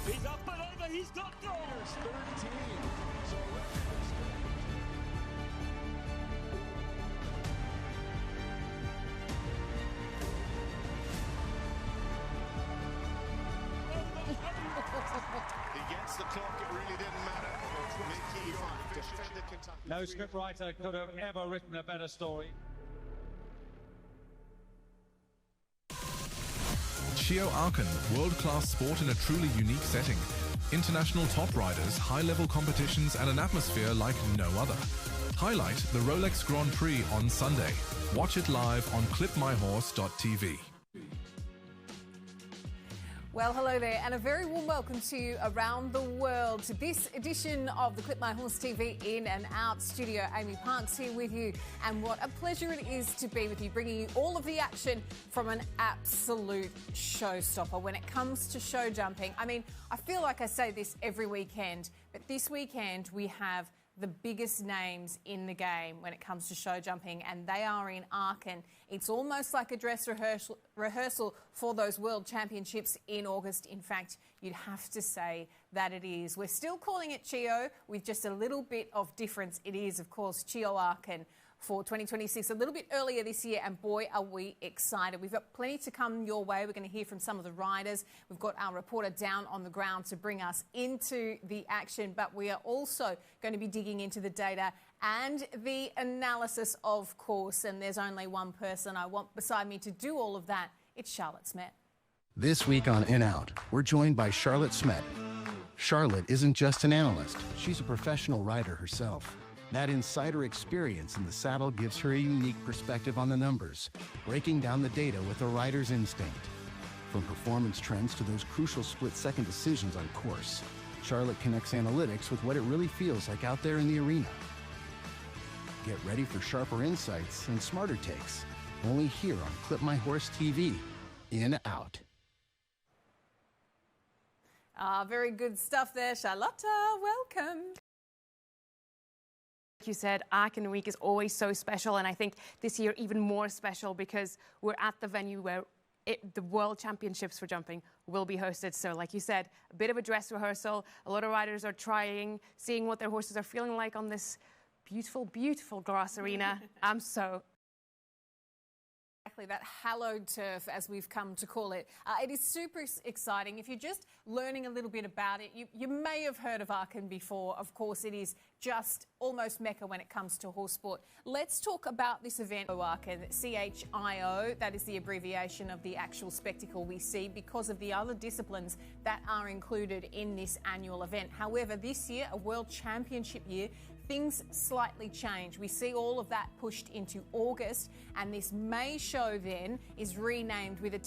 He's up and over, he's got goals! 13. So against the clock, it really didn't matter. Mickey defended Kentucky. no scriptwriter could have ever written a better story. TSCHIO Aachen, world-class sport in a truly unique setting. International top riders, high-level competitions and an atmosphere like no other. Highlight the Rolex Grand Prix on Sunday. Watch it live on clipmyhorse.tv. Well, hello there, and a very warm welcome to you around the world to this edition of the Clip My Horse TV In and Out studio. Amy Parks here with you, and what a pleasure it is to be with you, bringing you all of the action from an absolute showstopper when it comes to show jumping. I mean, I feel like I say this every weekend, but this weekend we have the biggest names in the game when it comes to show jumping, and they are in Aachen. It's almost like a dress rehearsal for those World Championships in August. In fact, you'd have to say that it is. We're still calling it TSCHIO with just a little bit of difference. It is, of course, TSCHIO Aachen for 2026, a little bit earlier this year, and boy, are we excited. We've got plenty to come your way. We're going to hear from some of the riders. We've got our reporter down on the ground to bring us into the action, but we are also going to be digging into the data and the analysis, of course, and there's only one person I want beside me to do all of that. It's Charlotte Smet. This week on In Out, we're joined by Charlotte Smet. Charlotte isn't just an analyst, she's a professional rider herself. That insider experience in the saddle gives her a unique perspective on the numbers, breaking down the data with a rider's instinct. From performance trends to those crucial split-second decisions on course, Charlotte connects analytics with what it really feels like out there in the arena. Get ready for sharper insights and smarter takes, only here on Clip My Horse TV, In Out. Very good stuff there, Charlotta. Welcome. Like you said, Aachen Week is always so special, and I think this year even more special because we're at the venue where the World Championships for jumping will be hosted. So like you said, a bit of a dress rehearsal. A lot of riders are trying, seeing what their horses are feeling like on this beautiful, beautiful grass arena. Exactly, that hallowed turf, as we've come to call it. It is super exciting. If you're just learning a little bit about it, you may have heard of Aachen before. Of course, it is just almost Mecca when it comes to horse sport. Let's talk about this event, Aachen, CHIO. That is the abbreviation of the actual spectacle we see because of the other disciplines that are included in this annual event. However, this year, a World Championship year, things slightly change. We see all of that pushed into August, and this May show then is renamed with a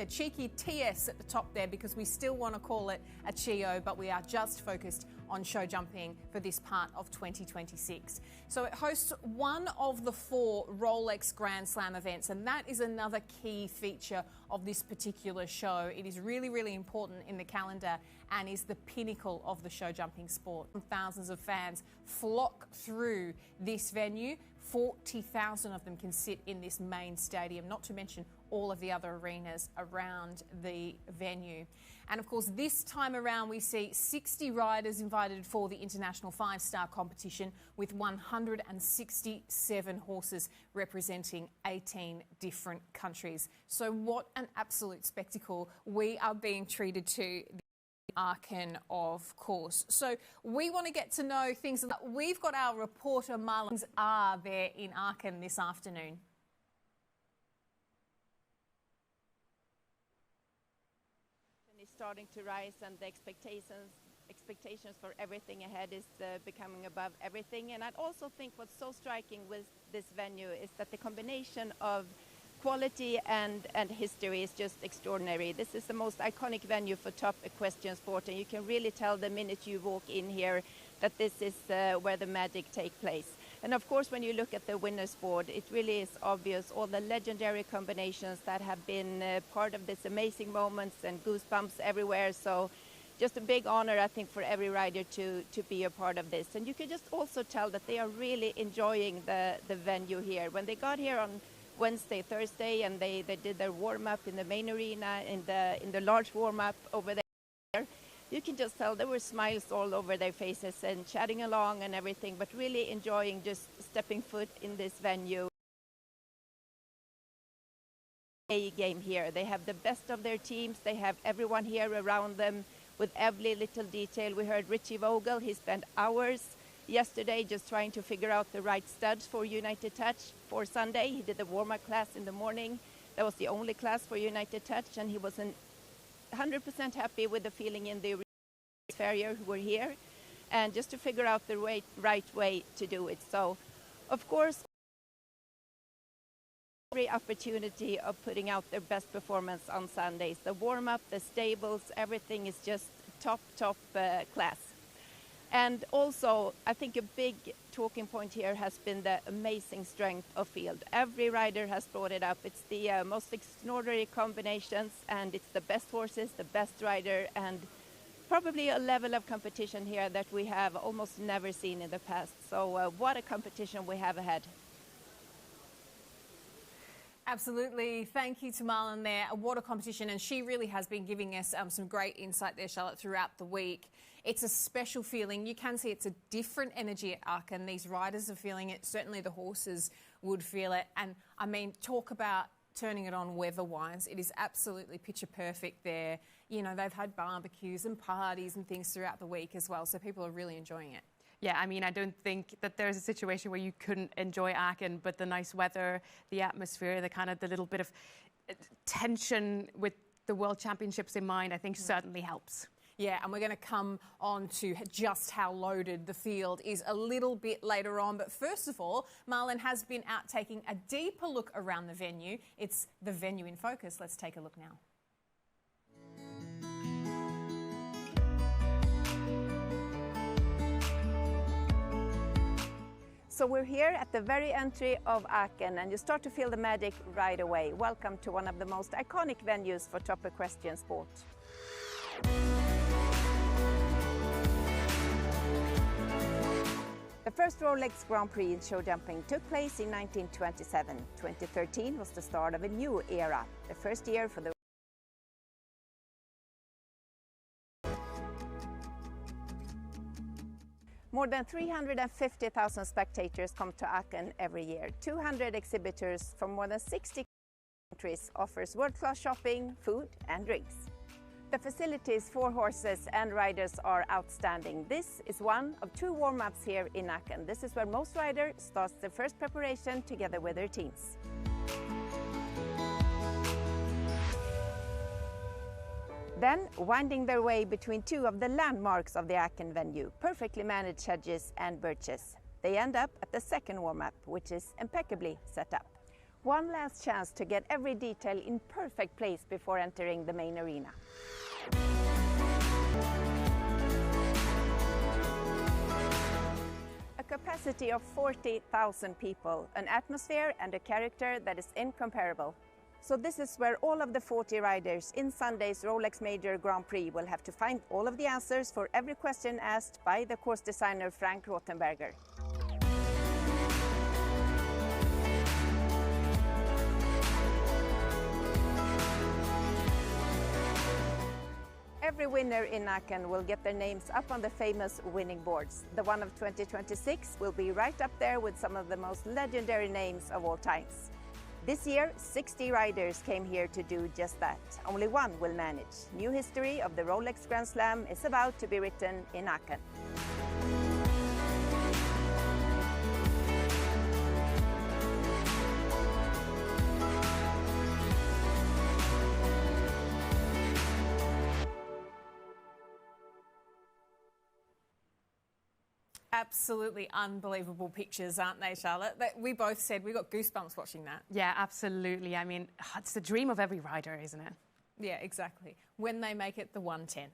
cheeky TS at the top there because we still want to call it a TSCHIO, but we are just focused on show jumping for this part of 2026. So it hosts one of the 4 Rolex Grand Slam events, and that is another key feature of this particular show. It is really, really important in the calendar and is the pinnacle of the show jumping sport. Thousands of fans flock through this venue. 40,000 of them can sit in this main stadium, not to mention all of the other arenas around the venue. And of course, this time around, we see 60 riders invited for the International 5-Star competition with 167 horses representing 18 different countries. So what an absolute spectacle we are being treated to. Aachen, of course. So we want to get to know things. We've got our reporter Marlon are there in Aachen this afternoon. Is starting to rise, and the expectations for everything ahead is becoming above everything. And I also think what's so striking with this venue is that the combination of quality and history is just extraordinary. This is the most iconic venue for top equestrian sport, and you can really tell the minute you walk in here that this is where the magic takes place. And of course, when you look at the winners board, it really is obvious all the legendary combinations that have been part of this amazing moments and goosebumps everywhere. So just a big honor, I think, for every rider to be a part of this. And you can just also tell that they are really enjoying the venue here. When they got here on Wednesday, Thursday, and they did their warm-up in the main arena, in the large warm-up over there. you can just tell there were smiles all over their faces and chatting along and everything, but really enjoying just stepping foot in this venue. A game here. They have the best of their teams. They have everyone here around them with every little detail. We heard Richie Vogel. He spent hours yesterday just trying to figure out the right studs for United Touch for Sunday. He did the warm-up class in the morning. That was the only class for United Touch, and he wasn't 100% happy with the feeling in the farrier who were here, and just to figure out the right way to do it. So, of course, every opportunity of putting out their best performance on Sundays. The warm-up, the stables, everything is just top class. And also, I think a big talking point here has been the amazing strength of field. Every rider has brought it up. It's the most extraordinary combinations, and it's the best horses, the best rider, and probably a level of competition here that we have almost never seen in the past. So what a competition we have ahead. Absolutely. Thank you to Marlon there. What a competition. And she really has been giving us some great insight there, Charlotte, throughout the week. It's a special feeling. You can see it's a different energy at Aachen. These riders are feeling it. Certainly the horses would feel it. And, I mean, talk about turning it on weather-wise. It is absolutely picture perfect there. You know, they've had barbecues and parties and things throughout the week as well. So people are really enjoying it. Yeah, I mean, I don't think that there's a situation where you couldn't enjoy Aachen, but the nice weather, the atmosphere, the little bit of tension with the World Championships in mind, I think certainly helps. Yeah, and we're going to come on to just how loaded the field is a little bit later on. But first of all, Marlon has been out taking a deeper look around the venue. It's the venue in focus. Let's take a look now. So we're here at the very entry of Aachen, and you start to feel the magic right away. Welcome to one of the most iconic venues for top equestrian sport. The first Rolex Grand Prix in show jumping took place in 1927. 2013 was the start of a new era, the first year for the More than 350,000 spectators come to Aachen every year. 200 exhibitors from more than 60 countries offers world-class shopping, food and drinks. The facilities for horses and riders are outstanding. This is one of 2 warm-ups here in Aachen. This is where most riders start their first preparation together with their teams. Then, winding their way between 2 of the landmarks of the Aachen venue, perfectly managed hedges and birches. They end up at the second warm-up, which is impeccably set up. One last chance to get every detail in perfect place before entering the main arena. A capacity of 40,000 people, an atmosphere and a character that is incomparable. So this is where all of the 40 riders in Sunday's Rolex Major Grand Prix will have to find all of the answers for every question asked by the course designer Frank Rothenberger. Every winner in Aachen will get their names up on the famous winning boards. The one of 2026 will be right up there with some of the most legendary names of all times. This year, 60 riders came here to do just that. Only one will manage. New history of the Rolex Grand Slam is about to be written in Aachen. Absolutely unbelievable pictures, aren't they, Charlotte? We both said we got goosebumps watching that. Yeah, absolutely. I mean, it's the dream of every rider, isn't it? Yeah, exactly. When they make it the 110.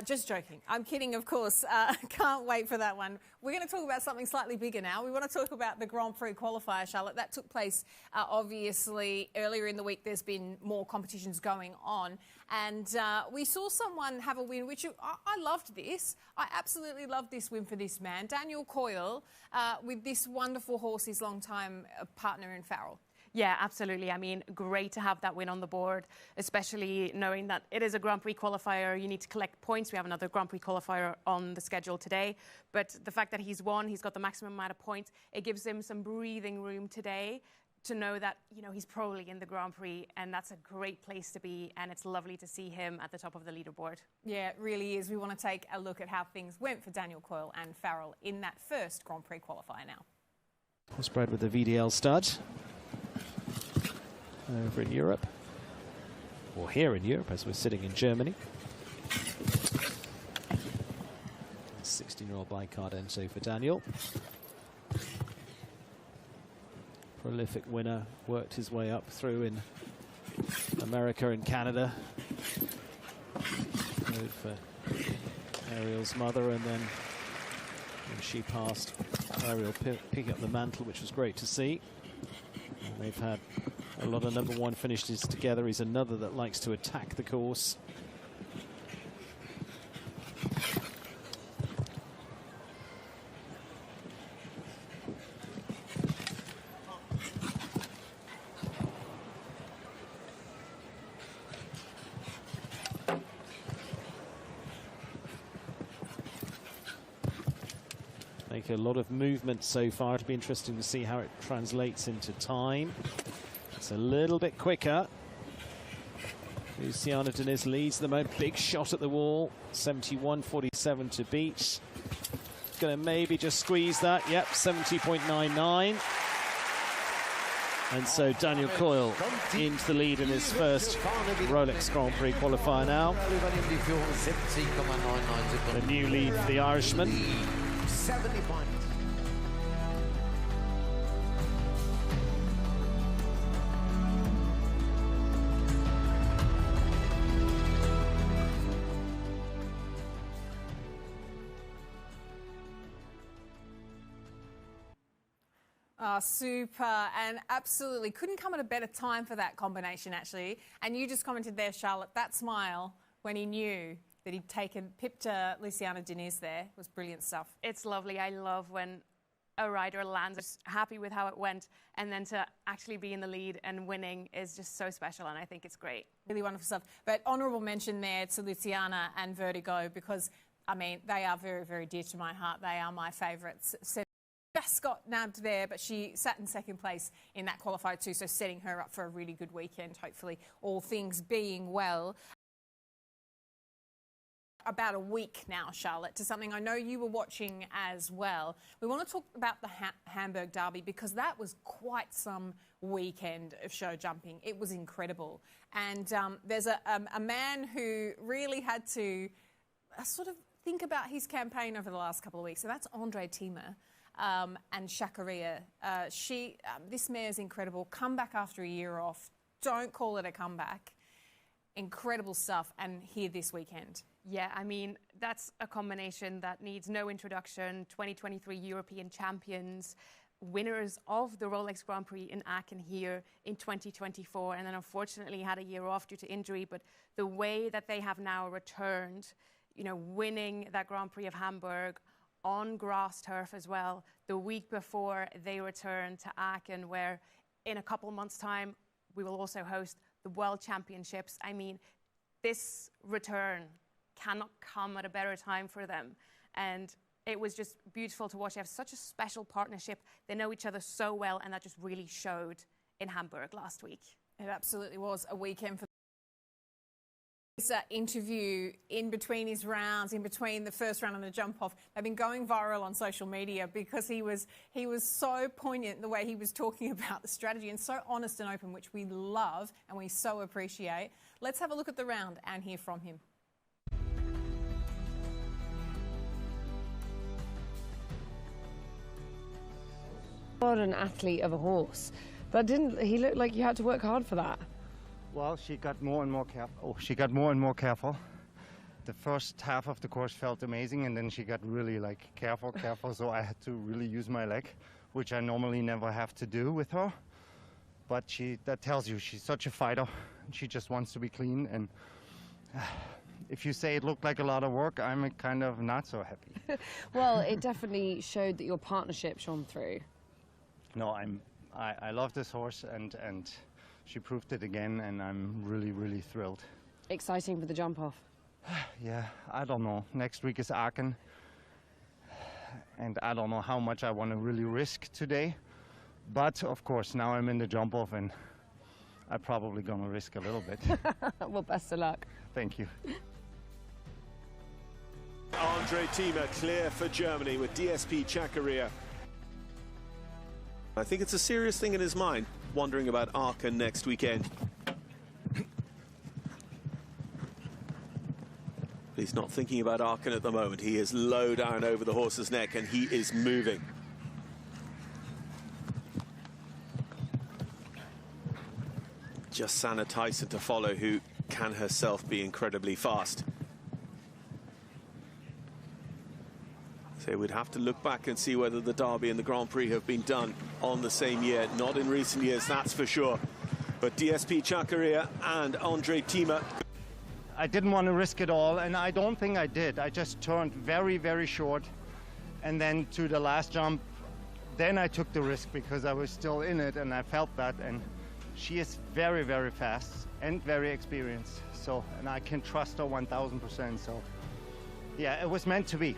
Just joking. I'm kidding, of course. Can't wait for that one. We're going to talk about something slightly bigger now. We want to talk about the Grand Prix Qualifier, Charlotte. That took place, obviously, earlier in the week. There's been more competitions going on. And we saw someone have a win, which I loved this. I absolutely loved this win for this man, Daniel Coyle, with this wonderful horse, his long-time partner in Farrell. Yeah, absolutely. I mean, great to have that win on the board, especially knowing that it is a Grand Prix qualifier. You need to collect points. We have another Grand Prix qualifier on the schedule today. But the fact that he's won, he's got the maximum amount of points, it gives him some breathing room today to know that, you know, he's probably in the Grand Prix, and that's a great place to be, and it's lovely to see him at the top of the leaderboard. Yeah, it really is. We want to take a look at how things went for Daniel Coyle and Farrell in that first Grand Prix qualifier now. Spread with the VDL stud over in Europe, or here in Europe as we're sitting in Germany. 16-year-old by card Enzo for Daniel. Prolific winner, worked his way up through in America and Canada. Rode for Ariel's mother, and then when she passed, Ariel picking up the mantle, which was great to see. And they've had a lot of #1 finishes together. He's another that likes to attack the course. A lot of movement so far. It'll be interesting to see how it translates into time. It's a little bit quicker. Luciana Diniz leads the moment. Big shot at the wall. 71.47 to beat. Going to maybe just squeeze that. Yep, 70.99. And so Daniel Coyle into the lead in his first Rolex Grand Prix qualifier now. The new lead for the Irishman. 70 points. Super, and absolutely couldn't come at a better time for that combination, actually. And you just commented there, Charlotte, that smile when he knew that he'd pipped Luciana Diniz there was brilliant stuff. It's lovely. I love when a rider lands happy with how it went, and then to actually be in the lead and winning is just so special, and I think it's great. Really wonderful stuff. But honourable mention there to Luciana and Vertigo, because, I mean, they are very, very dear to my heart. They are my favourites. Just got nabbed there, but she sat in second place in that qualifier too, so setting her up for a really good weekend, hopefully, all things being well. About a week now, Charlotte, to something I know you were watching as well. We want to talk about the Hamburg Derby, because that was quite some weekend of show jumping. It was incredible. And there's a man who really had to sort of think about his campaign over the last couple of weeks, so that's Andre Thiemer. And Shakaria. This mare's incredible. Comeback after a year off. Don't call it a comeback. Incredible stuff, and here this weekend. Yeah, I mean, that's a combination that needs no introduction. 2023 European champions, winners of the Rolex Grand Prix in Aachen here in 2024, and then unfortunately had a year off due to injury. But the way that they have now returned, you know, winning that Grand Prix of Hamburg on grass turf as well, the week before they return to Aachen, where in a couple months' time we will also host the World Championships. I mean, this return cannot come at a better time for them. And it was just beautiful to watch. They have such a special partnership. They know each other so well, and that just really showed in Hamburg last week. It absolutely was a weekend for this interview in between his rounds, in between the first round and the jump off. They've been going viral on social media because he was so poignant the way he was talking about the strategy, and so honest and open, which we love and we so appreciate. Let's have a look at the round and hear from him. Not an athlete of a horse. He looked like you had to work hard for that. Well, she got more and more careful. The first half of the course felt amazing, and then she got really careful. So I had to really use my leg, which I normally never have to do with her. But that tells you she's such a fighter. She just wants to be clean. And if you say it looked like a lot of work, I'm kind of not so happy. Well, it definitely showed that your partnership shone through. No, I'm I love this horse, and she proved it again, and I'm really, really thrilled. Exciting for the jump off. Yeah, I don't know. Next week is Aachen, and I don't know how much I want to really risk today. But of course, now I'm in the jump off, and I'm probably going to risk a little bit. Well, best of luck. Thank you. Andre Thieme clear for Germany with TSCHIO Aachen. I think it's a serious thing in his mind, wondering about Aachen next weekend. He's not thinking about Aachen at the moment. He is low down over the horse's neck, and he is moving. Just Sanna Tyson to follow, who can herself be incredibly fast. So we'd have to look back and see whether the Derby and the Grand Prix have been done on the same year. Not in recent years, that's for sure. But TSCHIO Aachen and Andre Thieme. I didn't want to risk it all, and I don't think I did. I just turned very, very short, and then to the last jump, then I took the risk because I was still in it, and I felt that. And she is very, very fast and very experienced. So, and I can trust her 1000%. So, yeah, it was meant to be.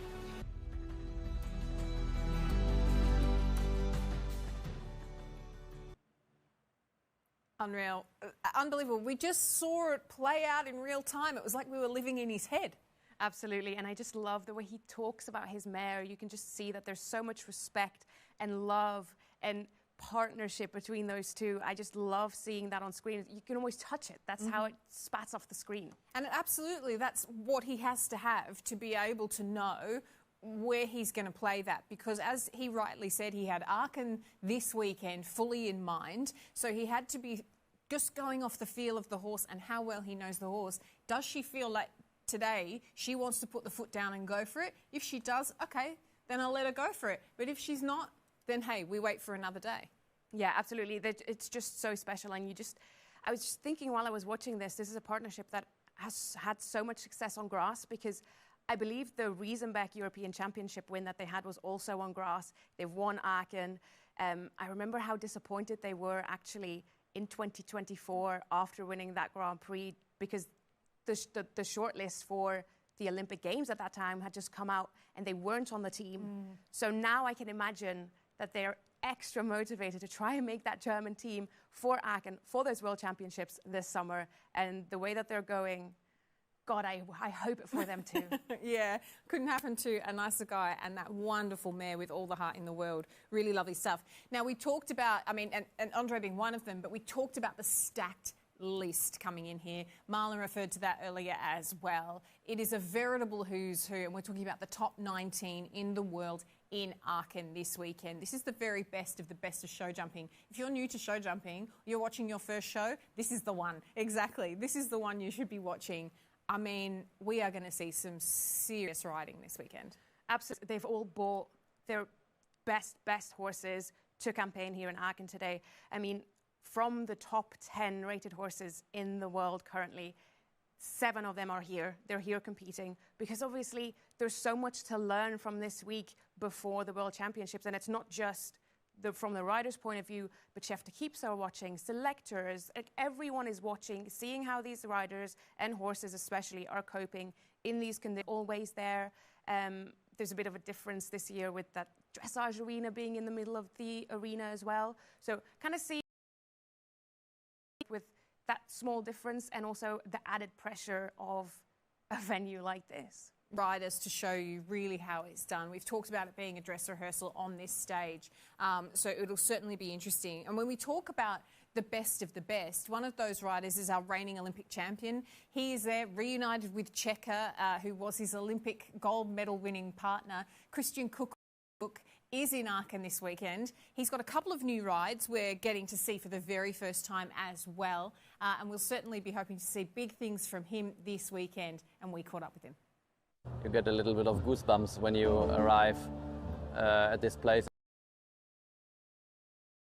Unreal. Unbelievable. We just saw it play out in real time. It was like we were living in his head. Absolutely, and I just love the way he talks about his mare. You can just see that there's so much respect and love and partnership between those two. I just love seeing that on screen. You can almost touch it. That's how it spats off the screen. And absolutely, that's what he has to have to be able to know where he's going to play that, because as he rightly said, he had Aachen this weekend fully in mind, so he had to be just going off the feel of the horse and how well he knows the horse. Does she feel like today she wants to put the foot down and go for it? If she does, okay, then I'll let her go for it. But if she's not, then hey, we wait for another day. Yeah, absolutely. It's just so special, and I was just thinking while I was watching this is a partnership that has had so much success on grass, because I believe the Riesenbeck European Championship win that they had was also on grass. They've won Aachen. I remember how disappointed they were actually in 2024 after winning that Grand Prix, because the shortlist for the Olympic Games at that time had just come out and they weren't on the team. So now I can imagine that they're extra motivated to try and make that German team for Aachen, for those World Championships this summer. And the way that they're going, God, I hope it for them too. Yeah, couldn't happen to a nicer guy, and that wonderful mare with all the heart in the world. Really lovely stuff. Now, we talked about, I mean, and Andre being one of them, but we talked about the stacked list coming in here. Marlon referred to that earlier as well. It is a veritable who's who, and we're talking about the top 19 in the world in Aachen this weekend. This is the very best of the best of show jumping. If you're new to show jumping, you're watching your first show, this is the one. Exactly. This is the one you should be watching. I mean, we are going to see some serious riding this weekend. Absolutely. They've all bought their best horses to campaign here in Aachen today. I mean, from the top 10 rated horses in the world currently, 7 of them are here. They're here competing because obviously there's so much to learn from this week before the World Championships. And it's not just from the rider's point of view, but Chef de Keeps are watching, selectors, like everyone is watching, seeing how these riders and horses especially are coping in these conditions. Always there. There's a bit of a difference this year with that dressage arena being in the middle of the arena as well. So kind of see with that small difference and also the added pressure of a venue like this. Riders to show you really how it's done. We've talked about it being a dress rehearsal on this stage, so it'll certainly be interesting. And when we talk about the best of the best, one of those riders is our reigning Olympic champion. He is there reunited with Checker, who was his Olympic gold medal winning partner. Christian Cook is in Aachen this weekend. He's got a couple of new rides we're getting to see for the very first time as well, and we'll certainly be hoping to see big things from him this weekend, and we caught up with him. You get a little bit of goosebumps when you arrive at this place. It's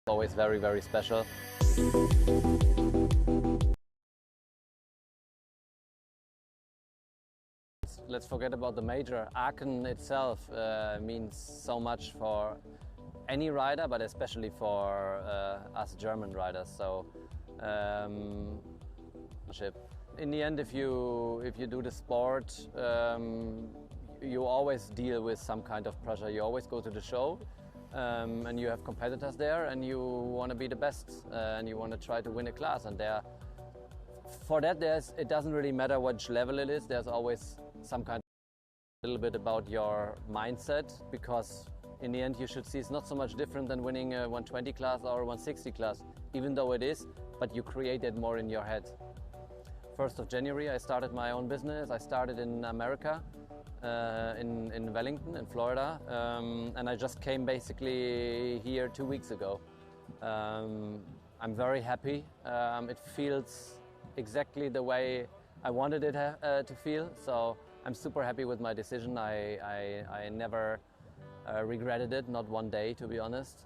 always very, very special. Let's forget about the major. Aachen itself means so much for any rider, but especially for us German riders. So in the end, if you do the sport, you always deal with some kind of pressure. You always go to the show and you have competitors there, and you want to be the best and you want to try to win a class. And for that, it doesn't really matter which level it is. There's always some kind of a little bit about your mindset, because in the end you should see it's not so much different than winning a 120 class or a 160 class, even though it is, but you create it more in your head. 1st of January I started my own business. I started in America, in Wellington, in Florida, and I just came basically here 2 weeks ago. I'm very happy. It feels exactly the way I wanted it to feel, so I'm super happy with my decision. I never regretted it, not one day, to be honest.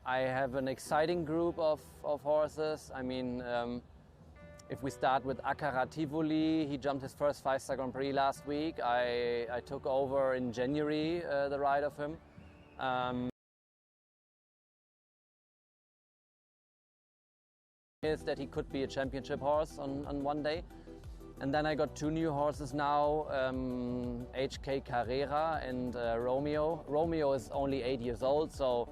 I have an exciting group of horses. I mean, if we start with Akara Tivoli, he jumped his first 5-star Grand Prix last week. I took over in January the ride of him. Is that he could be a championship horse on one day. And then I got 2 new horses now, HK Carrera and Romeo. Romeo is only 8 years old, so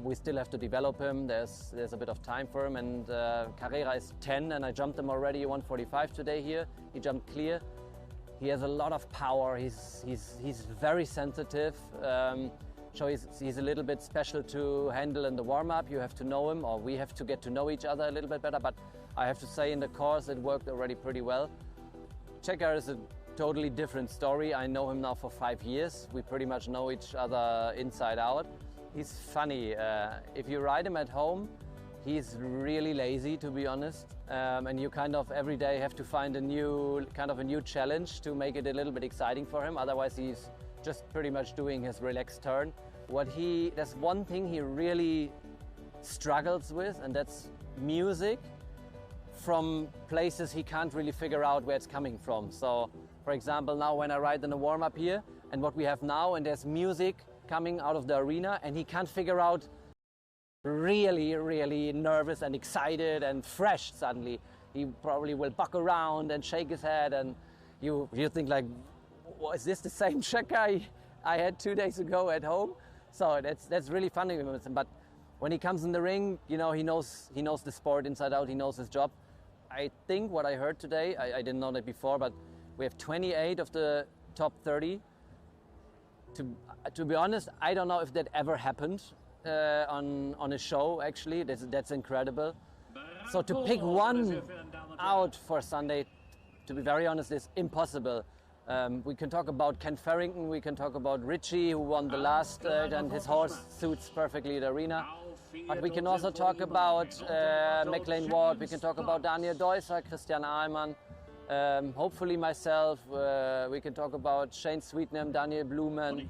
we still have to develop him. There's a bit of time for him, and Carrera is 10, and I jumped him already 145 today here. He jumped clear. He has a lot of power. He's very sensitive. So he's a little bit special to handle in the warm-up. You have to know him, or we have to get to know each other a little bit better. But I have to say, in the course, it worked already pretty well. Checker is a totally different story. I know him now for 5 years. We pretty much know each other inside out. He's funny. If you ride him at home, he's really lazy, to be honest. And you kind of every day have to find a new challenge to make it a little bit exciting for him. Otherwise, he's just pretty much doing his relaxed turn. There's one thing he really struggles with, and that's music from places he can't really figure out where it's coming from. So, for example, now when I ride in a warm-up here, and what we have now, and there's music coming out of the arena, and he can't figure out, really, really nervous and excited and fresh suddenly. He probably will buck around and shake his head, and you think like, is this the same checker I had 2 days ago at home? So that's really funny with him. But when he comes in the ring, you know, he knows the sport inside out. He knows his job. I think what I heard today, I didn't know that before, but we have 28 of the top 30. To be honest, I don't know if that ever happened on a show. Actually, that's incredible. So to pick one out for Sunday, to be very honest, is impossible. We can talk about Ken Farrington, we can talk about Richie, who won the last, and his horse suits perfectly the arena. But we can also talk about McLean Ward, we can talk about Daniel Deusser, Christian Ahlmann, hopefully myself, we can talk about Shane Sweetnam, Daniel Blumen,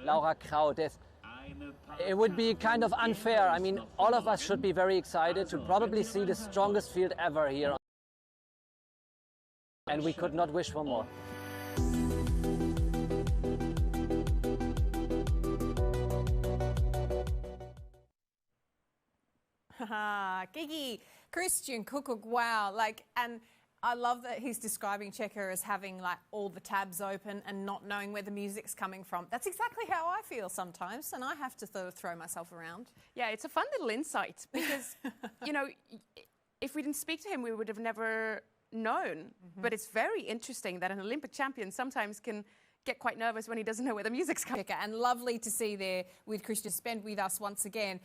Laura Kraut. It would be kind of unfair. I mean, all of us should be very excited to probably see the strongest field ever here. And we could not wish for more. Gigi, Christian Kuckuck, wow. And I love that he's describing Checker as having like all the tabs open and not knowing where the music's coming from. That's exactly how I feel sometimes, and I have to throw myself around. Yeah, it's a fun little insight because, you know, if we didn't speak to him, we would have never known. Mm-hmm. But it's very interesting that an Olympic champion sometimes can get quite nervous when he doesn't know where the music's coming from. And lovely to see there with Christian spend with us once again.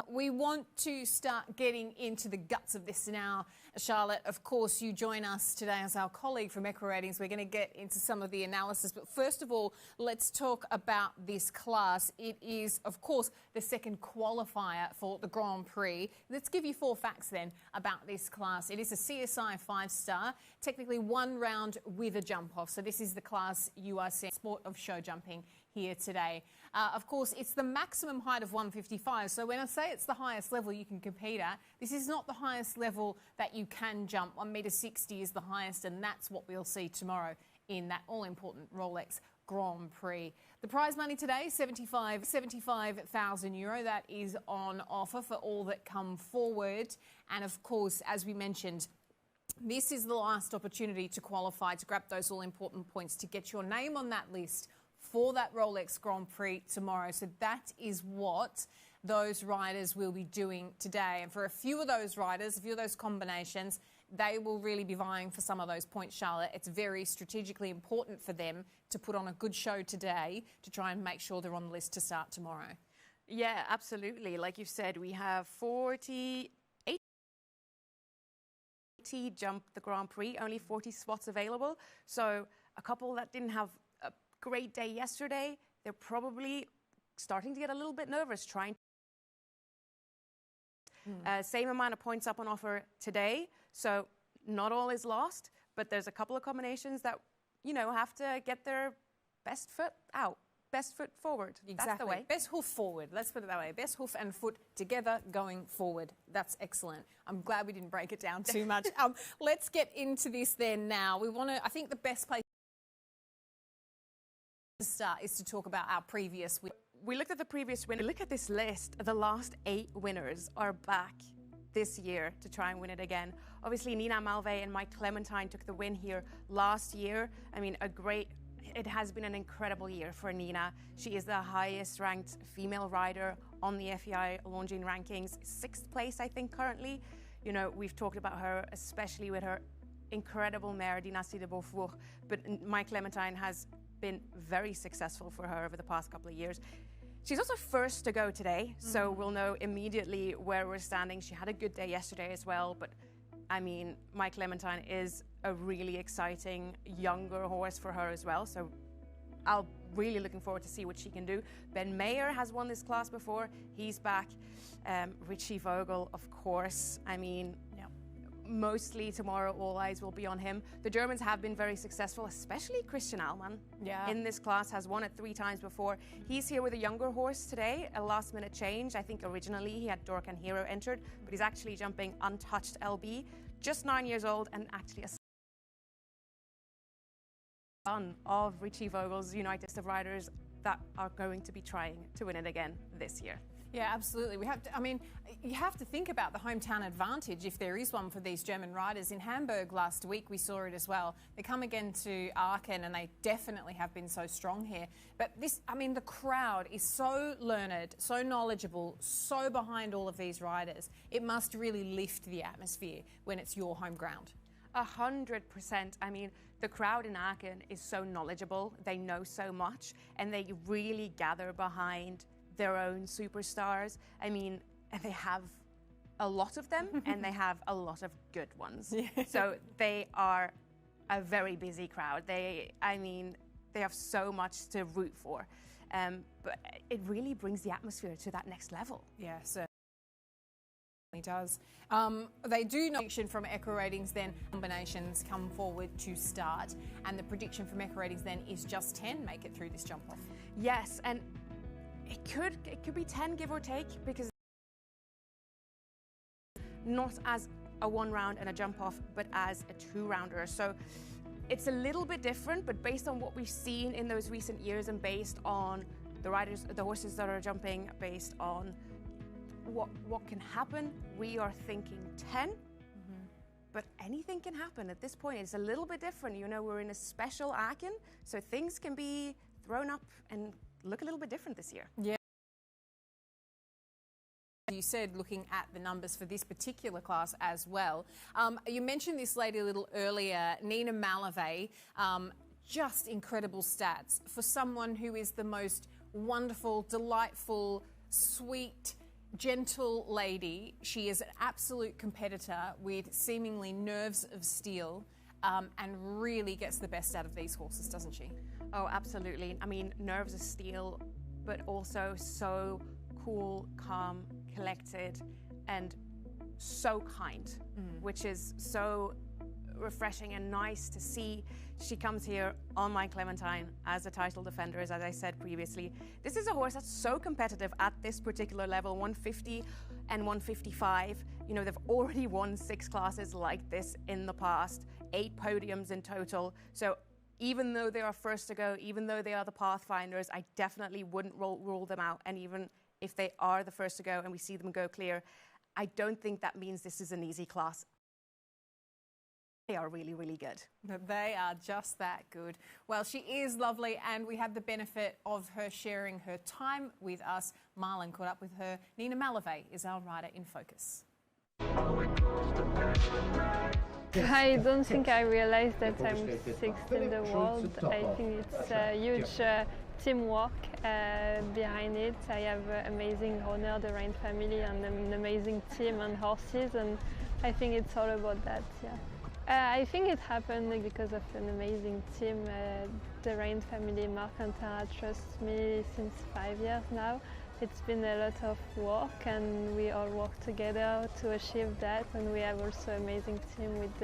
We want to start getting into the guts of this now. Charlotte, of course, you join us today as our colleague from EquiRatings. We're going to get into some of the analysis. But first of all, let's talk about this class. It is, of course, the second qualifier for the Grand Prix. Let's give you 4 facts then about this class. It is a CSI 5-star, technically 1 round with a jump-off. So this is the class you are seeing, sport of show jumping here today. Of course, it's the maximum height of 155. So when I say it's the highest level you can compete at, this is not the highest level that you can jump. 1.60 metre is the highest, and that's what we'll see tomorrow in that all-important Rolex Grand Prix. The prize money today, 75,000 euro. That is on offer for all that come forward. And of course, as we mentioned, this is the last opportunity to qualify, to grab those all-important points, to get your name on that list for that Rolex Grand Prix tomorrow. So that is what those riders will be doing today. And for a few of those riders, a few of those combinations, they will really be vying for some of those points, Charlotte. It's very strategically important for them to put on a good show today to try and make sure they're on the list to start tomorrow. Yeah, absolutely. Like you said, we have 48 jump the Grand Prix, only 40 spots available. So a couple that didn't have a great day yesterday, they're probably starting to get a little bit nervous trying. Same amount of points up on offer today, so not all is lost, but there's a couple of combinations that, you know, have to get their best foot out, best foot forward. Exactly. That's the way. Best hoof forward, let's put it that way. Best hoof and foot together going forward. That's excellent. I'm glad we didn't break it down too much. Let's get into this then now. I think the best place to start is to talk about our previous winners. We looked at the previous winner. Look at this list. The last 8 winners are back this year to try and win it again. Obviously, Nina Malvé and Mike Clementine took the win here last year. I mean, it has been an incredible year for Nina. She is the highest ranked female rider on the FEI Longines rankings, 6th place, I think, currently. You know, we've talked about her, especially with her incredible mare, Dynastie de Beaufort, but Mike Clementine has been very successful for her over the past couple of years. She's also first to go today, so we'll know immediately where we're standing. She had a good day yesterday as well, but I mean, Mike Clementine is a really exciting younger horse for her as well, so I'll really looking forward to see what she can do. Ben Mayer has won this class before. He's back. Richie Vogel, of course. I mean, mostly tomorrow all eyes will be on him. The Germans have been very successful, especially Christian Allmann in this class, has won it 3 times before. He's here with a younger horse today, a last minute change. I think originally he had Dorkan Hero entered, but he's actually jumping Untouched LB, just 9 years old, and actually a son of Richie Vogel's United of riders that are going to be trying to win it again this year. Yeah, absolutely. You have to think about the hometown advantage, if there is one for these German riders. In Hamburg last week, we saw it as well. They come again to Aachen, and they definitely have been so strong here. But the crowd is so learned, so knowledgeable, so behind all of these riders. It must really lift the atmosphere when it's your home ground. 100%. I mean, the crowd in Aachen is so knowledgeable. They know so much, and they really gather behind their own superstars. I mean, they have a lot of them and they have a lot of good ones. So they are a very busy crowd. They have so much to root for. But it really brings the atmosphere to that next level. Yeah, certainly does. They do know from Echo Ratings then combinations come forward to start, and the prediction from Echo Ratings then is just 10 make it through this jump off. Yes, and it could be 10, give or take, because not as a 1 round and a jump off, but as a 2-rounder. So it's a little bit different, but based on what we've seen in those recent years and based on the horses that are jumping, based on what can happen, we are thinking 10. But anything can happen at this point. It's a little bit different. You know, we're in a special Aachen, so things can be thrown up and look a little bit different this year. Yeah. You said looking at the numbers for this particular class as well. You mentioned this lady a little earlier, Nina Malvé, just incredible stats for someone who is the most wonderful, delightful, sweet, gentle lady. She is an absolute competitor with seemingly nerves of steel, and really gets the best out of these horses, doesn't she? Oh, absolutely. I mean, nerves of steel, but also so cool, calm, collected, and so kind, which is so refreshing and nice to see. She comes here on Mike Clementine as a title defender, as I said previously. This is a horse that's so competitive at this particular level, 150 and 155. You know, they've already won 6 classes like this in the past, 8 podiums in total. So even though they are first to go, even though they are the pathfinders, I definitely wouldn't rule them out. And even if they are the first to go and we see them go clear, I don't think that means this is an easy class. They are really, really good. They are just that good. Well, she is lovely, and we have the benefit of her sharing her time with us. Marlon caught up with her. Nina Malavey is our rider in focus. I don't think I realized that I'm sixth in the world. I think it's a huge teamwork behind it. I have an amazing owner, the Rain family, and an amazing team and horses, and I think it's all about that, yeah. I think it happened because of an amazing team. The Rain family, Mark and Tara, trust me since 5 years now. It's been a lot of work, and we all work together to achieve that. And we have also an amazing team with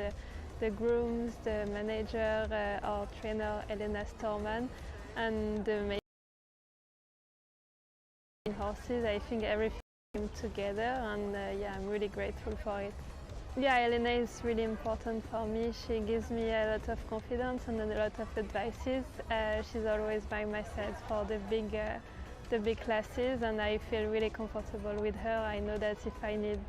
the grooms, the manager, our trainer Elena Storman, and the amazing horses. I think everything came together, and yeah, I'm really grateful for it. Yeah, Elena is really important for me. She gives me a lot of confidence and a lot of advices. She's always by my side for the big classes, and I feel really comfortable with her. I know that if I need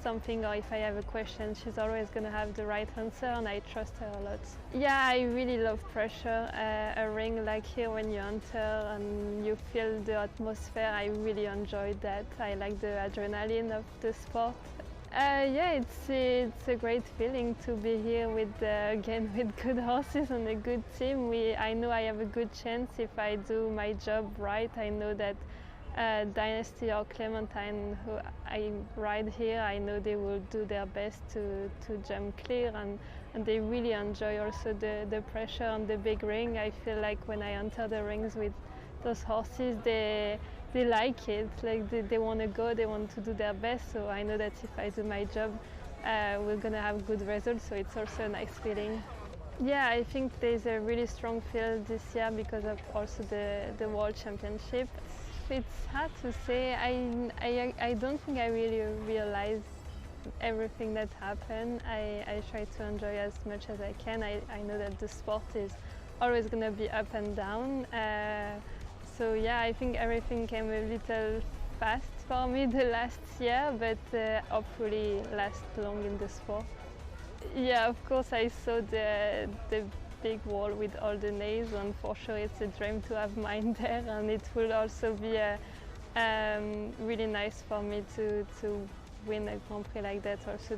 something or if I have a question, she's always going to have the right answer, and I trust her a lot. Yeah, I really love pressure. A ring like here when you enter and you feel the atmosphere, I really enjoyed that. I like the adrenaline of the sport. Yeah, it's a great feeling to be here with again with good horses and a good team. I know I have a good chance if I do my job right. I know that Dynasty or Clementine, who I ride here, I know they will do their best to jump clear, and they really enjoy also the pressure on the big ring. I feel like when I enter the rings with those horses, they like it, like they want to go, they want to do their best, so I know that if I do my job, we're going to have good results, so it's also a nice feeling. Yeah, I think there's a really strong field this year because of also the World Championship. It's hard to say. I don't think I really realize everything that happened. I try to enjoy as much as I can. I know that the sport is always going to be up and down. So yeah, I think everything came a little fast for me the last year, but hopefully last long in the sport. Yeah, of course I saw the big wall with all the nails, and for sure it's a dream to have mine there, and it will also be really nice for me to win a Grand Prix like that. Also,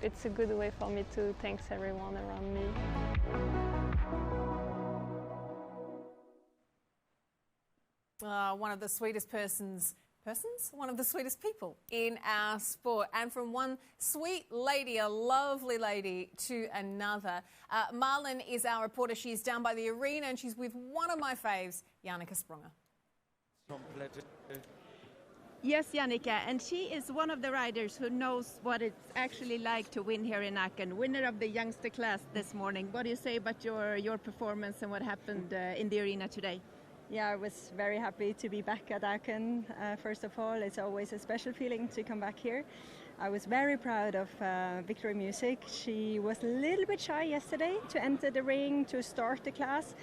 it's a good way for me to thank everyone around me. One of the sweetest one of the sweetest people in our sport. And from one sweet lady, a lovely lady, to another. Marlon is our reporter. She's down by the arena, and she's with one of my faves, Jannica Sprunger. Yes, Jannica, and she is one of the riders who knows what it's actually like to win here in Aachen. Winner of the youngster class this morning. What do you say about your performance and what happened in the arena today? Yeah, I was very happy to be back at Aachen. First of all, it's always a special feeling to come back here. I was very proud of Victory Music. She was a little bit shy yesterday to enter the ring, to start the class.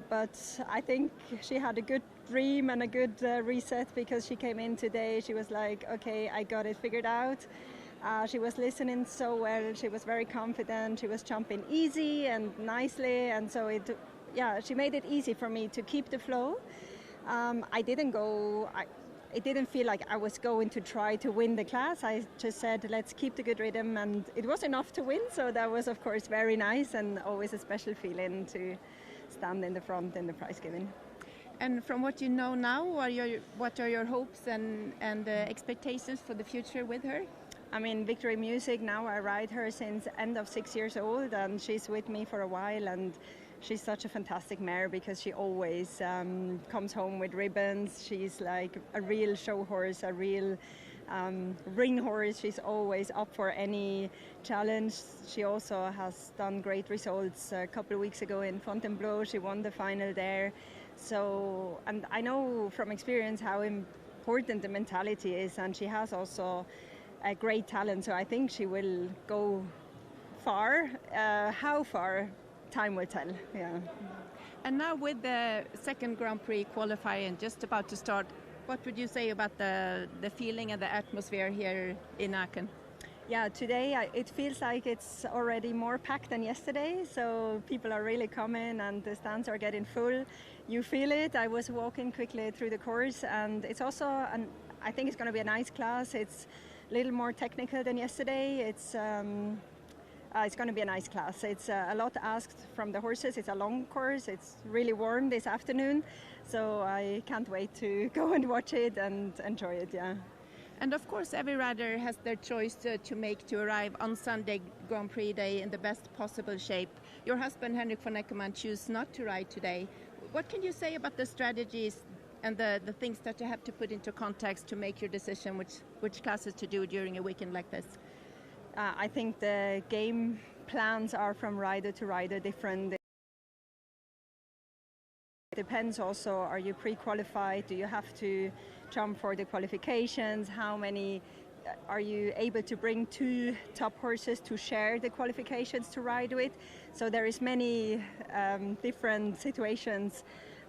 But I think she had a good dream and a good reset, because she came in today. She was like, okay, I got it figured out. She was listening so well. She was very confident. She was jumping easy and nicely. And so she made it easy for me to keep the flow. It didn't feel like I was going to try to win the class. I just said, let's keep the good rhythm, and it was enough to win. So that was, of course, very nice, and always a special feeling to stand in the front in the prize giving. And from what you know now, what are your hopes and expectations for the future with her? I mean, Victory Music, now I ride her since end of 6 years old, and she's with me for a while, and she's such a fantastic mare because she always comes home with ribbons. She's like a real show horse, a real ring horse. She's always up for any challenge. She also has done great results. A couple of weeks ago in Fontainebleau, she won the final there. So, and I know from experience how important the mentality is, and she has also a great talent. So I think she will go far. How far? time will tell. Yeah. And now with the second Grand Prix qualifier and just about to start, what would you say about the feeling and the atmosphere here in Aachen? Yeah, today it feels like it's already more packed than yesterday, so people are really coming and the stands are getting full. You feel it. I was walking quickly through the course, and it's also, I think it's going to be a nice class. It's a little more technical than yesterday. It's going to be a nice class. It's a lot asked from the horses. It's a long course. It's really warm this afternoon, so I can't wait to go and watch it and enjoy it, yeah. And of course, every rider has their choice to make to arrive on Sunday Grand Prix day in the best possible shape. Your husband, Henrik von Eckermann, chose not to ride today. What can you say about the strategies and the things that you have to put into context to make your decision which classes to do during a weekend like this? I think the game plans are from rider to rider different. It depends also, are you pre-qualified? Do you have to jump for the qualifications? How many are you able to bring 2 top horses to share the qualifications to ride with? So there is many different situations.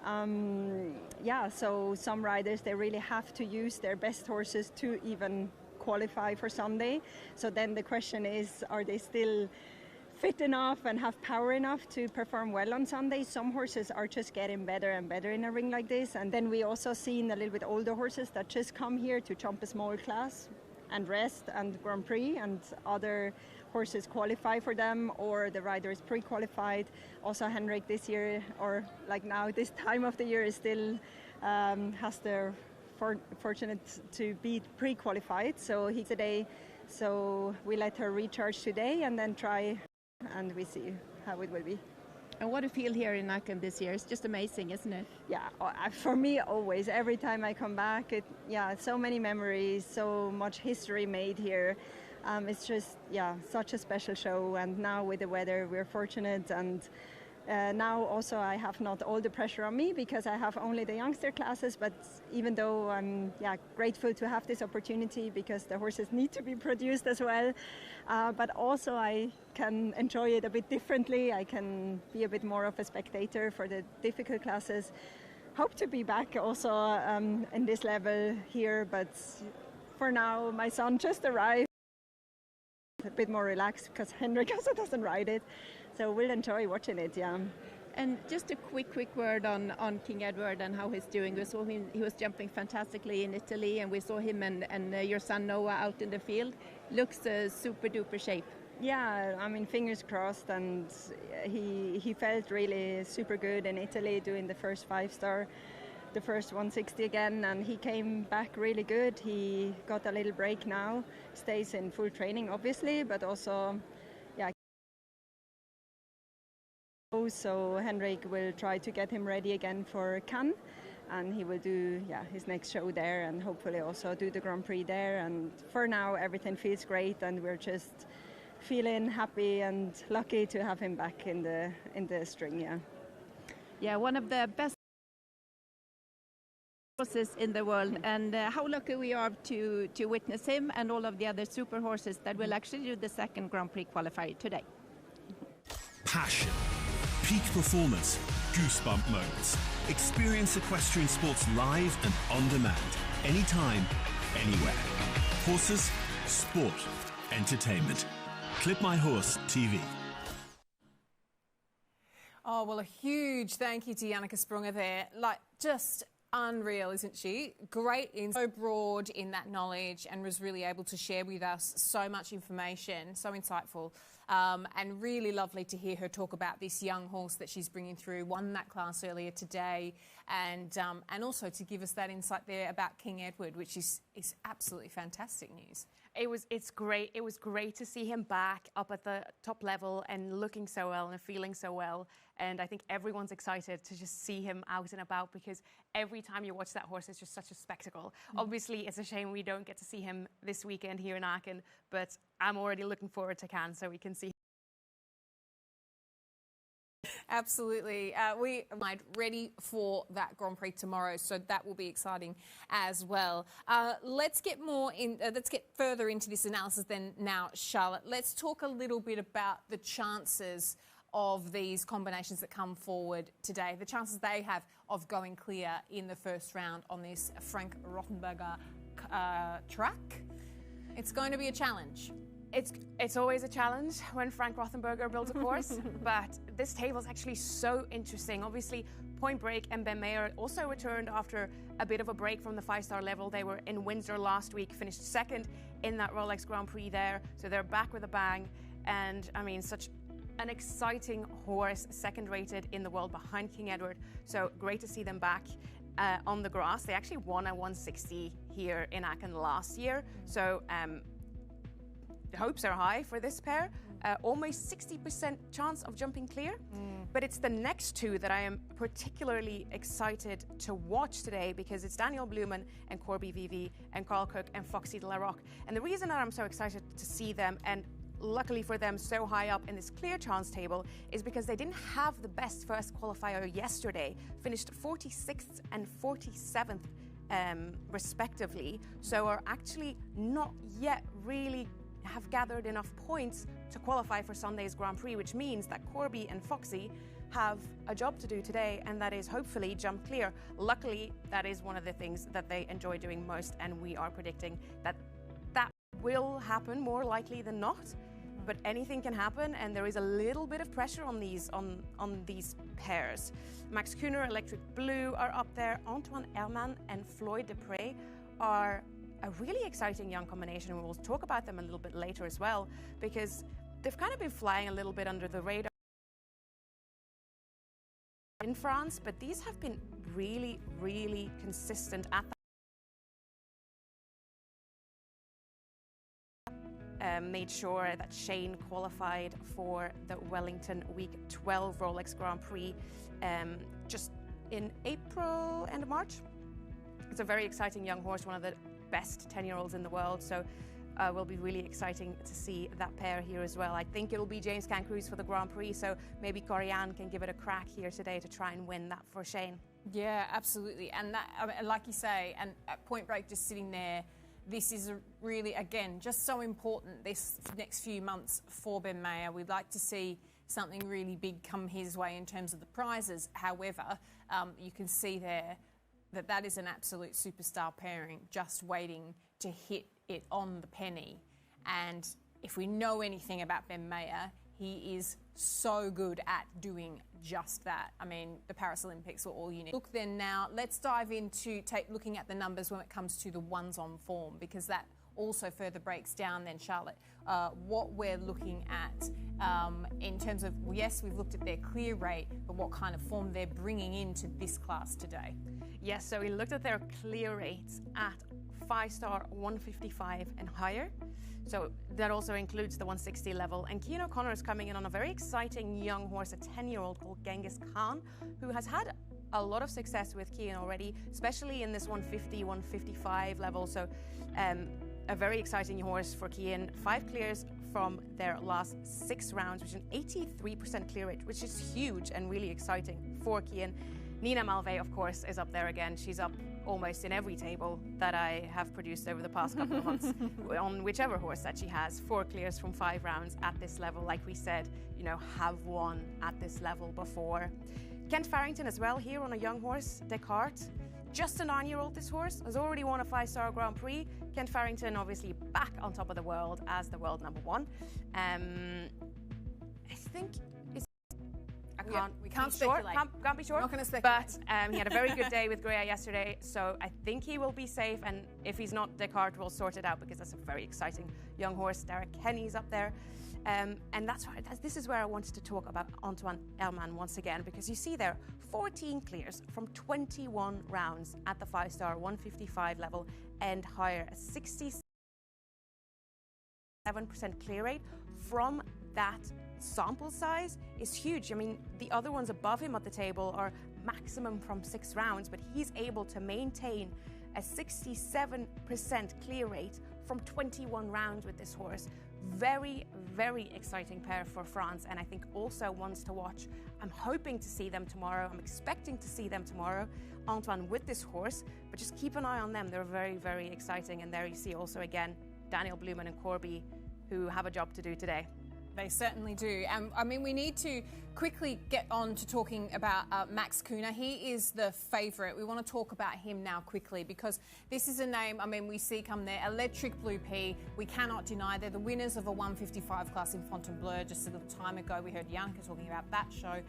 So some riders, they really have to use their best horses to even qualify for Sunday. So then the question is, are they still fit enough and have power enough to perform well on Sunday? Some horses are just getting better and better in a ring like this. And then we also seen a little bit older horses that just come here to jump a small class and rest and Grand Prix, and other horses qualify for them, or the rider is pre-qualified. Also Henrik this year, or like now this time of the year, is still has the fortunate to be pre-qualified. So he today, so we let her recharge today and then try, and we see how it will be. And what a feel here in Aachen this year. It's just amazing, isn't it? Yeah, for me always. Every time I come back, so many memories, so much history made here. It's just, such a special show. And now with the weather, we're fortunate. And now also I have not all the pressure on me because I have only the youngster classes. But even though I'm grateful to have this opportunity because the horses need to be produced as well, but also I can enjoy it a bit differently. I can be a bit more of a spectator for the difficult classes. Hope to be back also in this level here, but for now my son just arrived. A bit more relaxed because Henrik also doesn't ride it, so we'll enjoy watching it. And just a quick word on King Edward and how he's doing. We saw him, he was jumping fantastically in Italy, and we saw him and your son Noah out in the field. Looks super duper shape. Yeah, I mean, fingers crossed, and he felt really super good in Italy doing the first 5-star, the first 160 again, and he came back really good. He got a little break now, stays in full training obviously, but also so Henrik will try to get him ready again for Cannes, and he will do his next show there and hopefully also do the Grand Prix there. And for now everything feels great, and we're just feeling happy and lucky to have him back in the string. One of the best horses in the world, and how lucky we are to witness him and all of the other super horses that will actually do the second Grand Prix qualifier today. Passion, peak performance, goosebump moments. Experience equestrian sports live and on demand, anytime, anywhere. Horses, sport, entertainment. Clip My Horse TV. Oh, well, a huge thank you to Janneke Sprunger there. Just unreal, isn't she? Great, so broad in that knowledge, and was really able to share with us so much information, so insightful, and really lovely to hear her talk about this young horse that she's bringing through, won that class earlier today, and also to give us that insight there about King Edward, which is absolutely fantastic news. It's great. It was great to see him back up at the top level and looking so well and feeling so well. And I think everyone's excited to just see him out and about, because every time you watch that horse, it's just such a spectacle. Obviously, it's a shame we don't get to see him this weekend here in Aachen, but I'm already looking forward to Cannes so we can see him. Absolutely. We are ready for that Grand Prix tomorrow, so that will be exciting as well. Let's get further into this analysis then now, Charlotte. Let's talk a little bit about the chances of these combinations that come forward today, the chances they have of going clear in the first round on this Frank Rothenberger track. It's going to be a challenge. It's always a challenge when Frank Rothenberger builds a course, but this table is actually so interesting. Obviously, Point Break and Ben Mayer also returned after a bit of a break from the 5-star level. They were in Windsor last week, finished second in that Rolex Grand Prix there, so they're back with a bang. And I mean, such an exciting horse, second rated in the world behind King Edward. So great to see them back on the grass. They actually won a 160 here in Aachen last year. So the hopes are high for this pair. Almost 60% chance of jumping clear. But it's the next two that I am particularly excited to watch today, because it's Daniel Blumen and Corby Vivi and Carl Cook and Foxy de la Roque. And the reason that I'm so excited to see them, and luckily for them so high up in this clear chance table, is because they didn't have the best first qualifier yesterday, finished 46th and 47th respectively, so are actually not yet really have gathered enough points to qualify for Sunday's Grand Prix, which means that Corby and Foxy have a job to do today, and that is hopefully jump clear. Luckily, that is one of the things that they enjoy doing most, and we are predicting that that will happen more likely than not. But anything can happen, and there is a little bit of pressure on these pairs. Max Kühner, Electric Blue are up there. Antoine Herman and Floyd Dupre are a really exciting young combination, and we'll talk about them a little bit later as well, because they've kind of been flying a little bit under the radar in France, but these have been really, really consistent at that. Made sure that Shane qualified for the Wellington Week 12 Rolex Grand Prix just in April and March. It's a very exciting young horse, one of the best 10-year-olds in the world, so will be really exciting to see that pair here as well. I think it'll be James Cancruz for the Grand Prix, so maybe Corian can give it a crack here today to try and win that for Shane. Yeah, absolutely. And that, like you say, and at Point Break just sitting there, this is really, again, just so important this next few months for Ben Mayer. We'd like to see something really big come his way in terms of the prizes. However, you can see there that is an absolute superstar pairing, just waiting to hit it on the penny. And if we know anything about Ben Mayer, he is so good at doing just that. I mean, the Paris Olympics were all you need. Look then now, let's dive into looking at the numbers when it comes to the ones on form, because that also further breaks down then, Charlotte, what we're looking at in terms of, yes, we've looked at their clear rate, but what kind of form they're bringing into this class today. Yes, so we looked at their clear rates at 5-star 155 and higher. So that also includes the 160 level. And Cian O'Connor is coming in on a very exciting young horse, a 10-year-old called Genghis Khan, who has had a lot of success with Cian already, especially in this 150, 155 level. So a very exciting horse for Cian. 5 clears from their last 6 rounds, which is an 83% clear rate, which is huge and really exciting for Cian. Nina Malvé, of course, is up there again. She's up almost in every table that I have produced over the past couple of months on whichever horse that she has. 4 clears from 5 rounds at this level, like we said, you know, have won at this level before. Kent Farrington as well here on a young horse, Descartes. Just a 9-year-old, this horse, has already won a 5-star Grand Prix. Kent Farrington obviously back on top of the world as the world #1. I think we can't speculate. Can't be sure. Not going to speculate. But he had a very good day with Greya yesterday, so I think he will be safe. And if he's not, Descartes will sort it out, because that's a very exciting young horse. Derek Kenny's up there. And this is where I wanted to talk about Antoine Herman once again, because you see there 14 clears from 21 rounds at the 5-star 155 level and higher, a 67% clear rate from that sample size is huge. I mean, the other ones above him at the table are maximum from 6 rounds, but he's able to maintain a 67% clear rate from 21 rounds with this horse. Very, very exciting pair for France, and I think also ones to watch. I'm hoping to see them tomorrow. I'm expecting to see them tomorrow, Antoine with this horse, but just keep an eye on them. They're very, very exciting. And there you see also again Daniel Blumen and Corby, who have a job to do today. They certainly do. I mean, we need to quickly get on to talking about Max Kühne. He is the favourite. We want to talk about him now quickly because this is a name, I mean, we see come there. Electric Blue P, we cannot deny they're the winners of a 155 class in Fontainebleau just a little time ago. We heard Janke talking about that show.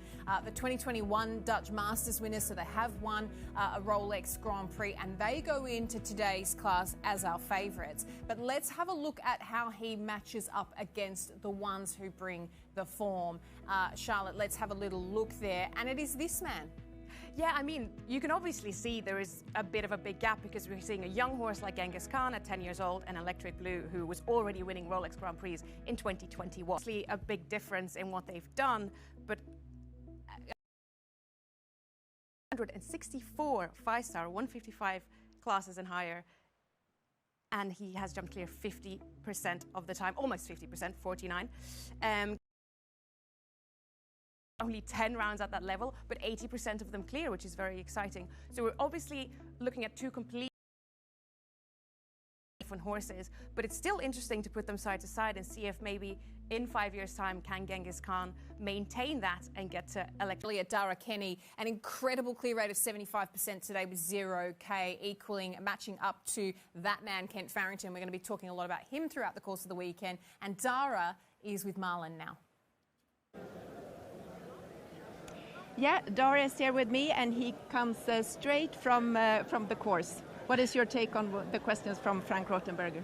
The 2021 Dutch Masters winners, so they have won a Rolex Grand Prix and they go into today's class as our favourites. But let's have a look at how he matches up against the ones who bring the form. Charlotte, let's have a little look there. And it is this man. Yeah, I mean, you can obviously see there is a bit of a big gap because we're seeing a young horse like Genghis Khan at 10 years old and Electric Blue, who was already winning Rolex Grand Prix in 2021. Obviously, a big difference in what they've done, but 164 five-star, 155 classes and higher, and he has jumped clear 50% of the time, almost 50%, 49. Only 10 rounds at that level, but 80% of them clear, which is very exciting. So we're obviously looking at two completely different horses, but it's still interesting to put them side to side and see if maybe in 5 years' time can Genghis Khan maintain that and get to electrically at Dara Kenny. An incredible clear rate of 75% today with 0K, equaling, matching up to that man, Kent Farrington. We're going to be talking a lot about him throughout the course of the weekend. And Dara is with Marlon now. Yeah, Dara is here with me, and he comes straight from the course. What is your take on the questions from Frank Rothenberger?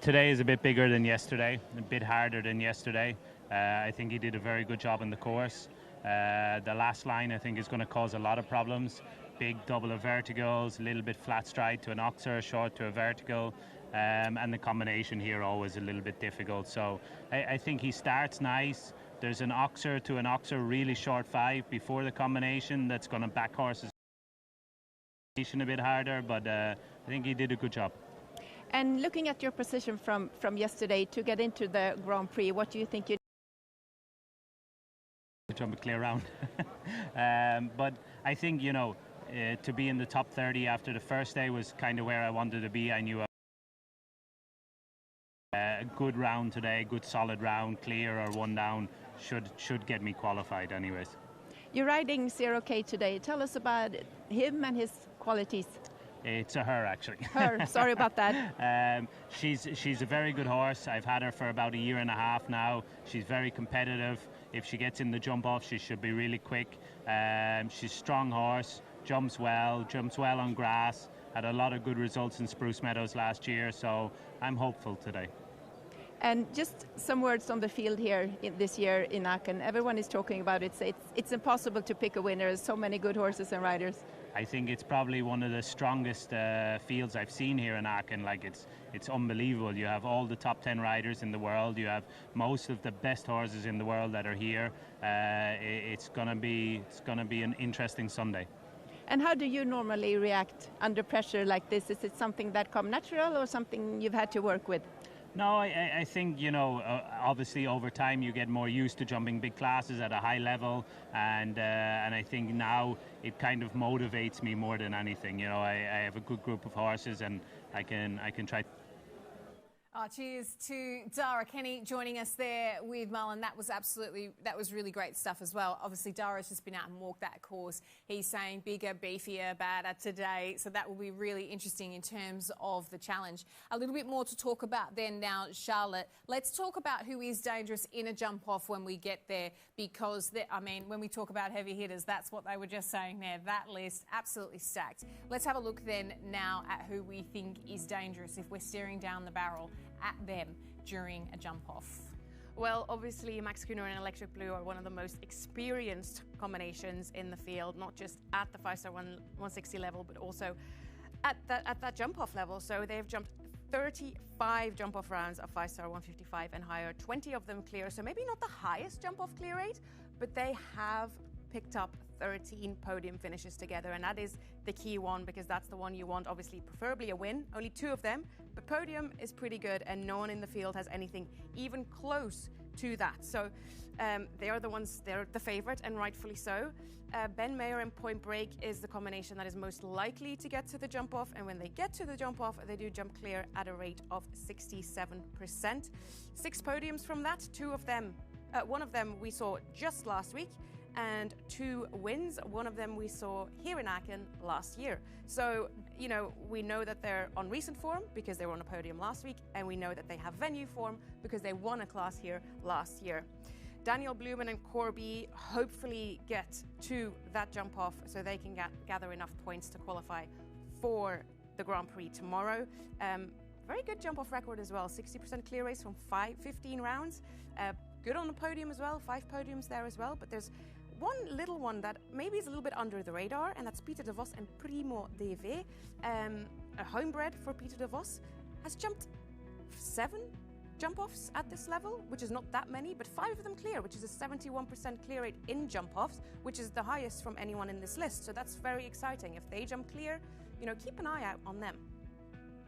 Today is a bit bigger than yesterday, a bit harder than yesterday. I think he did a very good job on the course. The last line, I think, is going to cause a lot of problems. Big double of verticals, a little bit flat stride to an oxer, short to a vertical, and the combination here always a little bit difficult. So I think he starts nice. There's an oxer to an oxer, really short five before the combination. That's going to back horses a bit harder, but I think he did a good job. And looking at your position from yesterday to get into the Grand Prix, what do you think you jump a clear round? But I think, you know, to be in the top 30 after the first day was kind of where I wanted to be. I knew a good round today, good solid round, clear or one down should get me qualified anyways. You're riding 0K today. Tell us about him and his qualities. It's a her, actually. Her, sorry about that. She's a very good horse. I've had her for about a year and a half now. She's very competitive. If she gets in the jump off, she should be really quick. She's a strong horse, jumps well on grass, had a lot of good results in Spruce Meadows last year, so I'm hopeful today. And just some words on the field here this year in Aachen. Everyone is talking about it. It's impossible to pick a winner. There's so many good horses and riders. I think it's probably one of the strongest fields I've seen here in Aachen. Like it's unbelievable. You have all the top 10 riders in the world. You have most of the best horses in the world that are here. It's gonna be an interesting Sunday. And how do you normally react under pressure like this? Is it something that comes natural or something you've had to work with? No, I think, you know, obviously over time you get more used to jumping big classes at a high level, and I think now it kind of motivates me more than anything. You know, I have a good group of horses, and I can try. Cheers to Dara Kenny joining us there with Marlon. That was really great stuff as well. Obviously, Dara's just been out and walked that course. He's saying bigger, beefier, badder today. So that will be really interesting in terms of the challenge. A little bit more to talk about then now, Charlotte. Let's talk about who is dangerous in a jump off when we get there, because, I mean, when we talk about heavy hitters, that's what they were just saying there. That list, absolutely stacked. Let's have a look then now at who we think is dangerous if we're staring down the barrel at them during a jump off. Well, obviously Max Kühne and Electric Blue are one of the most experienced combinations in the field, not just at the 5-star 160 level, but also at that jump off level. So they've jumped 35 jump off rounds of 5-star 155 and higher, 20 of them clear. So maybe not the highest jump off clear rate, but they have picked up 13 podium finishes together, and that is the key one, because that's the one you want. Obviously, preferably a win, only 2 of them, but podium is pretty good, and no one in the field has anything even close to that. So they're the favorite, and rightfully so. Ben Mayer and Point Break is the combination that is most likely to get to the jump off, and when they get to the jump off, they do jump clear at a rate of 67%. 6 podiums from that, 2 of them One of them we saw just last week, and 2 wins. One of them we saw here in Aachen last year. So, you know, we know that they're on recent form because they were on a podium last week, and we know that they have venue form because they won a class here last year. Daniel Blumen and Corby hopefully get to that jump off so they can gather enough points to qualify for the Grand Prix tomorrow. Very good jump off record as well, 60% clear race from 15 rounds. Good on the podium as well, 5 podiums there as well, but there's one little one that maybe is a little bit under the radar, and that's Peter de Vos and Primo DV. A homebred for Peter de Vos has jumped 7 jump-offs at this level, which is not that many, but 5 of them clear, which is a 71% clear rate in jump-offs, which is the highest from anyone in this list. So that's very exciting. If they jump clear, you know, keep an eye out on them.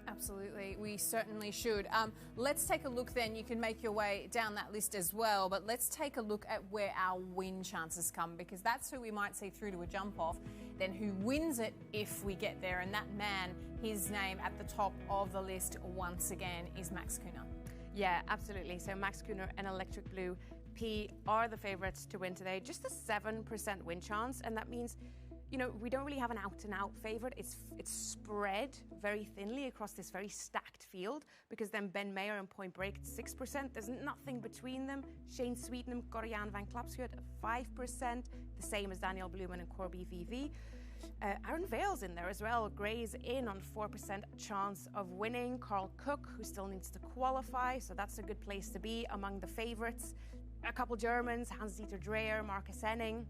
Absolutely, we certainly should. Let's take a look then. You can make your way down that list as well, but let's take a look at where our win chances come, because that's who we might see through to a jump-off, then who wins it if we get there. And that man, his name at the top of the list once again is Max Kühne. Yeah, absolutely. So Max Kühne and Electric Blue P are the favourites to win today. Just a 7% win chance, and that means, you know, we don't really have an out-and-out favourite. It's spread very thinly across this very stacked field, because then Ben Mayer and Point Break at 6%. There's nothing between them. Shane Sweetenham, Gorian van Klapschuit at 5%, the same as Daniel Blumen and Corby VV. Aaron Vale's in there as well. Gray's in on 4% chance of winning. Carl Cook, who still needs to qualify, so that's a good place to be among the favourites. A couple Germans, Hans-Dieter Dreyer, Marcus Henning,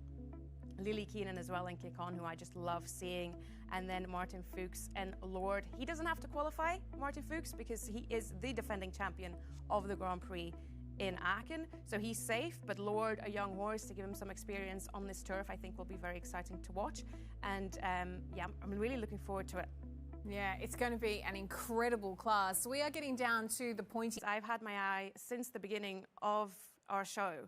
Lily Keenan as well, and Kekon, who I just love seeing. And then Martin Fuchs and Lord. He doesn't have to qualify, Martin Fuchs, because he is the defending champion of the Grand Prix in Aachen, so he's safe. But Lord, a young horse, to give him some experience on this turf, I think will be very exciting to watch. And yeah, I'm really looking forward to it. Yeah, it's going to be an incredible class. So we are getting down to the pointy. I've had my eye since the beginning of our show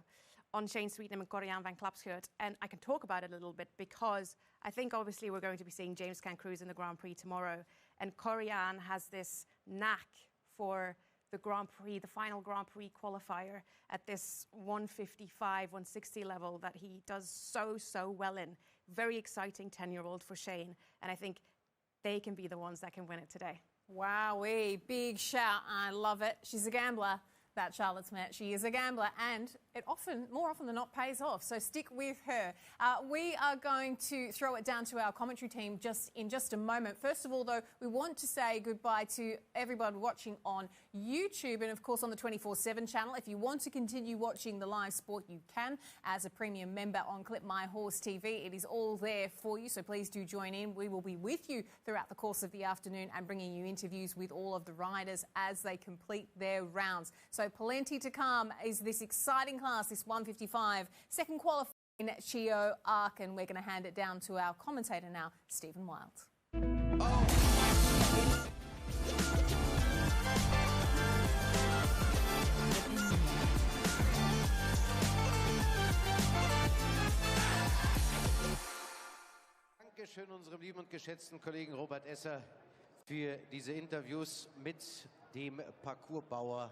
on Shane Sweetenham and Gorian van Klapschuit, and I can talk about it a little bit because I think obviously we're going to be seeing James Can Cruz in the Grand Prix tomorrow, and Gorian has this knack for the Grand Prix, the final Grand Prix qualifier at this 155, 160 level that he does so well in. Very exciting 10-year-old for Shane, and I think they can be the ones that can win it today. Wowee, big shout. I love it. She's a gambler, that Charlotte Smet. She is a gambler, and it more often than not pays off. So stick with her. We are going to throw it down to our commentary team in just a moment. First of all, though, we want to say goodbye to everybody watching on YouTube and, of course, on the 24/7 channel. If you want to continue watching the live sport, you can as a premium member on Clip My Horse TV. It is all there for you, so please do join in. We will be with you throughout the course of the afternoon and bringing you interviews with all of the riders as they complete their rounds. So plenty to come is this exciting class, this 155, second qualifier in TSCHIO Aachen. We're going to hand it down to our commentator now, Stephen Wild. Dankeschön unserem lieben und geschätzten Kollegen Robert Esser für diese Interviews mit dem Parcoursbauer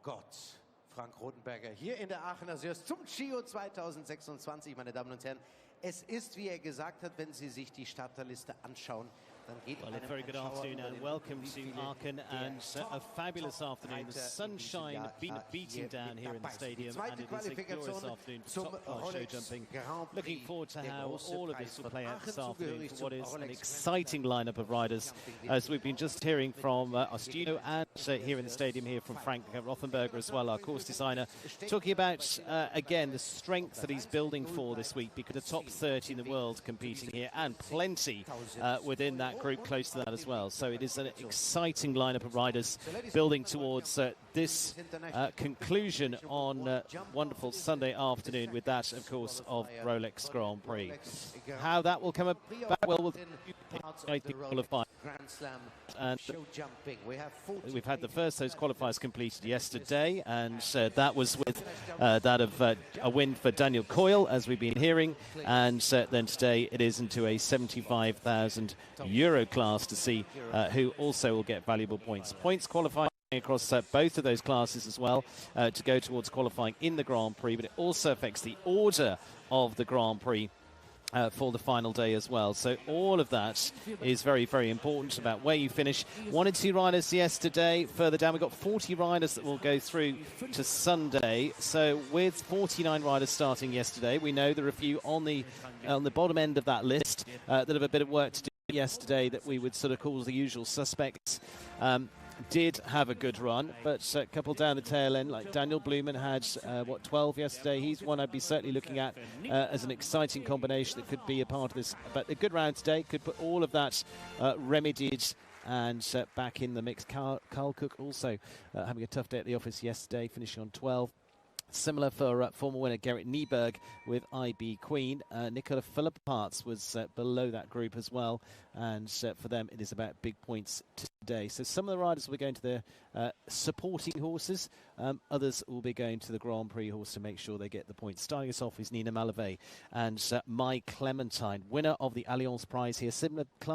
Gott, Frank Rotenberger, hier in der Aachener CEST zum TSCHIO 2026, meine Damen und Herren. Es ist, wie er gesagt hat, wenn Sie sich die Starterliste anschauen, dann geht well, a very good afternoon and welcome to Aachen, and a fabulous afternoon. The sunshine beating down here in the stadium, and it is a glorious afternoon for top-class show jumping. Looking forward to how all of this will play out this afternoon for what is an exciting lineup of riders, as we've been just hearing from our studio and here in the stadium here from Frank Rothenberger as well, our course designer, talking about, again, the strength that he's building for this week, because the top 30 in the world competing here, and plenty within that group close to that as well. So it is an exciting lineup of riders building towards this conclusion on wonderful Sunday afternoon, with that, of course, of Rolex Grand Prix. How that will come about, well, we'll qualify. And we've had the first of those qualifiers completed yesterday, and that was with that of a win for Daniel Coyle, as we've been hearing, and then today it is into a €75,000 class to see who also will get valuable points. Points qualifying across both of those classes as well to go towards qualifying in the Grand Prix, but it also affects the order of the Grand Prix for the final day as well. So all of that is very, very important about where you finish. 1 and 2 riders yesterday. Further down, we've got 40 riders that will go through to Sunday. So with 49 riders starting yesterday, we know there are a few on the bottom end of that list that have a bit of work to do yesterday that we would sort of call the usual suspects. Did have a good run, but a couple down the tail end, like Daniel Blumen had, 12 yesterday. He's one I'd be certainly looking at as an exciting combination that could be a part of this. But a good round today could put all of that remedied and back in the mix. Carl Cook also having a tough day at the office yesterday, finishing on 12. Similar for former winner Gerrit Nieberg with IB Queen. Nicola Philipparts was below that group as well, and for them it is about big points today. So some of the riders will be going to their supporting horses, others will be going to the Grand Prix horse to make sure they get the points. Starting us off is Nina Malave and My Clementine, winner of the Allianz Prize here. Similar class